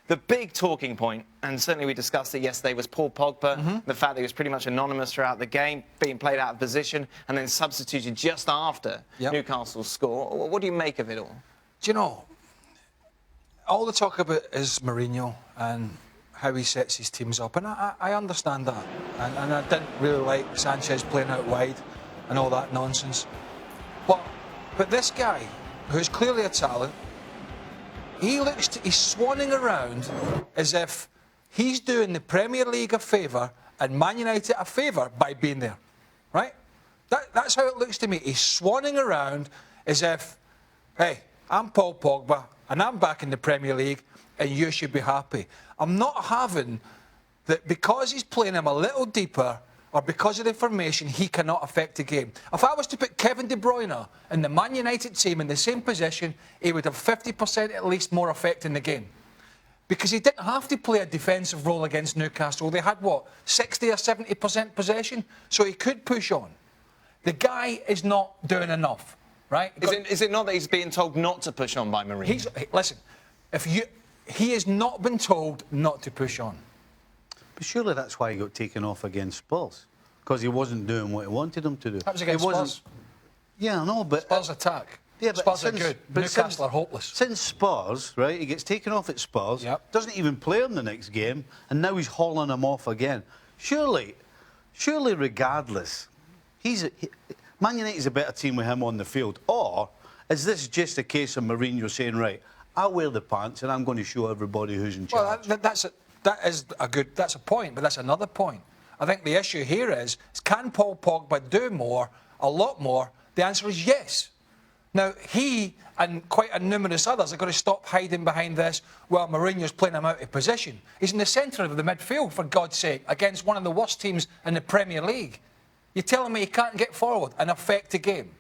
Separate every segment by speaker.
Speaker 1: The big talking point, and certainly we discussed it yesterday, was Paul Pogba. The fact that he was pretty much anonymous throughout the game, being played out of position, and then substituted just after Newcastle's score. What do you make of it all?
Speaker 2: Do you know, all the talk about is Mourinho and how he sets his teams up, and I understand that. And I didn't really like Sanchez playing out wide and all that nonsense. But this guy, who's clearly a talent, he's swanning around as if he's doing the Premier League a favour and Man United a favour by being there, right? That's how it looks to me. He's swanning around as if, hey, I'm Paul Pogba and I'm back in the Premier League and you should be happy. I'm not having that because he's playing him a little deeper or because of the formation, he cannot affect the game. If I was to put Kevin De Bruyne in the Man United team in the same position, he would have 50% at least more effect in the game. Because he didn't have to play a defensive role against Newcastle. They had, 60 or 70% possession? So he could push on. The guy is not doing enough, right?
Speaker 1: Is it not that he's being told not to push on by Mourinho?
Speaker 2: Listen, he has not been told not to push on.
Speaker 3: But surely that's why he got taken off against Spurs, because he wasn't doing what he wanted him to do.
Speaker 2: That was against Spurs.
Speaker 3: Yeah, I know, but...
Speaker 2: Spurs attack.
Speaker 3: Yeah, but
Speaker 2: Spurs are good. Newcastle are hopeless.
Speaker 3: Since Spurs, right, he gets taken off at Spurs, doesn't even play him the next game, and now he's hauling him off again. Surely regardless, Man United's a better team with him on the field. Or is this just a case of Mourinho saying, right, I'll wear the pants and I'm going to show everybody who's in charge?
Speaker 2: Well, that's a point, but that's another point. I think the issue here is can Paul Pogba do more, a lot more? The answer is yes. Now, he and quite a numerous others are going to stop hiding behind this, well, Mourinho's playing him out of position. He's in the centre of the midfield, for God's sake, against one of the worst teams in the Premier League. You're telling me he can't get forward and affect the game?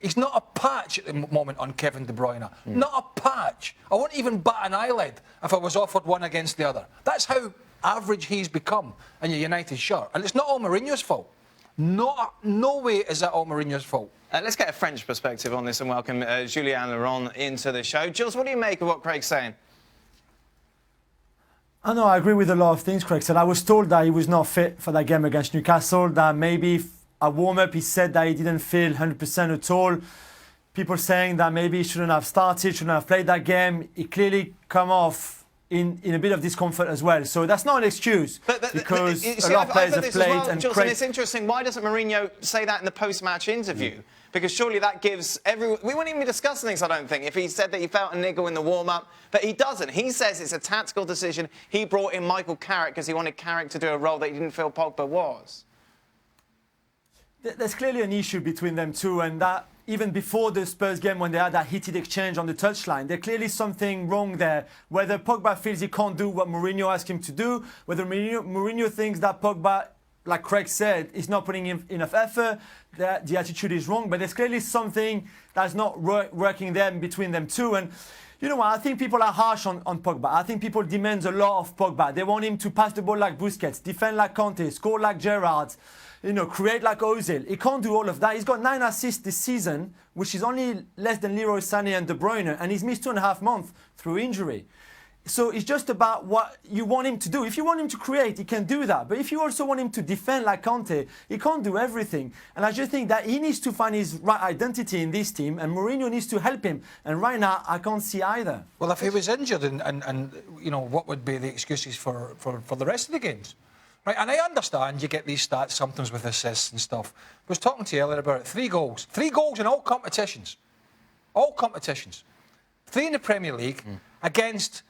Speaker 2: He's not a patch at the moment on Kevin De Bruyne. Not a patch. I wouldn't even bat an eyelid if I was offered one against the other. That's how average he's become in your United shirt. And it's not all Mourinho's fault. No way is that all Mourinho's fault.
Speaker 1: Let's get a French perspective on this and welcome Julien Laurent into the show. Jules, what do you make of what Craig's saying?
Speaker 4: I know, I agree with a lot of things Craig said. I was told that he was not fit for that game against Newcastle, that maybe a warm-up, he said that he didn't feel 100% at all. People saying that maybe he shouldn't have started, shouldn't have played that game. He clearly come off in a bit of discomfort as well. So that's not an excuse, because a lot of players have played.
Speaker 1: Well,
Speaker 4: and
Speaker 1: Jules, and it's interesting, why doesn't Mourinho say that in the post-match interview? Because surely that gives everyone... We wouldn't even be discussing this, I don't think, if he said that he felt a niggle in the warm-up. But he doesn't. He says it's a tactical decision. He brought in Michael Carrick because he wanted Carrick to do a role that he didn't feel Pogba was.
Speaker 4: There's clearly an issue between them two, and that even before the Spurs game when they had that heated exchange on the touchline, there's clearly something wrong there. Whether Pogba feels he can't do what Mourinho asked him to do, whether Mourinho thinks that Pogba, like Craig said, is not putting in enough effort, that the attitude is wrong, but there's clearly something that's not working there between them two. And you know what, I think people are harsh on Pogba. I think people demand a lot of Pogba. They want him to pass the ball like Busquets, defend like Conte, score like Gerrard, create like Ozil. He can't do all of that. He's got 9 assists this season, which is only less than Leroy Sané and De Bruyne, and he's missed 2.5 months through injury. So it's just about what you want him to do. If you want him to create, he can do that. But if you also want him to defend like Conte, he can't do everything. And I just think that he needs to find his right identity in this team, and Mourinho needs to help him. And right now, I can't see either.
Speaker 2: Well, if he was injured, and what would be the excuses for the rest of the games? Right, and I understand you get these stats sometimes with assists and stuff. I was talking to you earlier about it. 3 goals. 3 goals in all competitions. All competitions. 3 in the Premier League against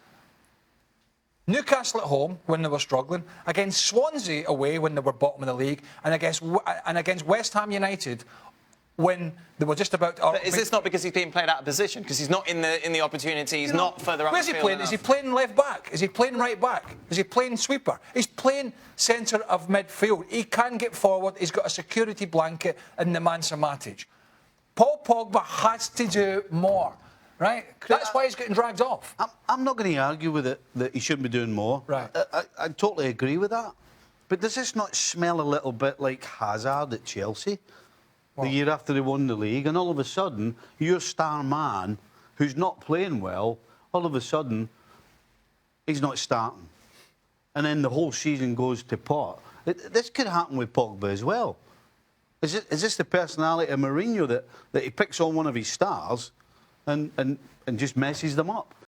Speaker 2: Newcastle at home when they were struggling, against Swansea away when they were bottom of the league, and against West Ham United when they were just about...
Speaker 1: But is this not because he's being played out of position? Because he's not in the opportunity, he's not further up the field.
Speaker 2: Where's he playing? Is he playing left back? Is he playing right back? Is he playing sweeper? He's playing centre of midfield. He can get forward. He's got a security blanket in the Mansa Matic. Paul Pogba has to do more, right? That's why he's getting dragged off.
Speaker 3: I'm not going to argue with it that he shouldn't be doing more.
Speaker 2: Right.
Speaker 3: I totally agree with that. But does this not smell a little bit like Hazard at Chelsea? The year after they won the league, and all of a sudden, your star man, who's not playing well, all of a sudden, he's not starting. And then the whole season goes to pot. This could happen with Pogba as well. Is this the personality of Mourinho that he picks on one of his stars and just messes them up?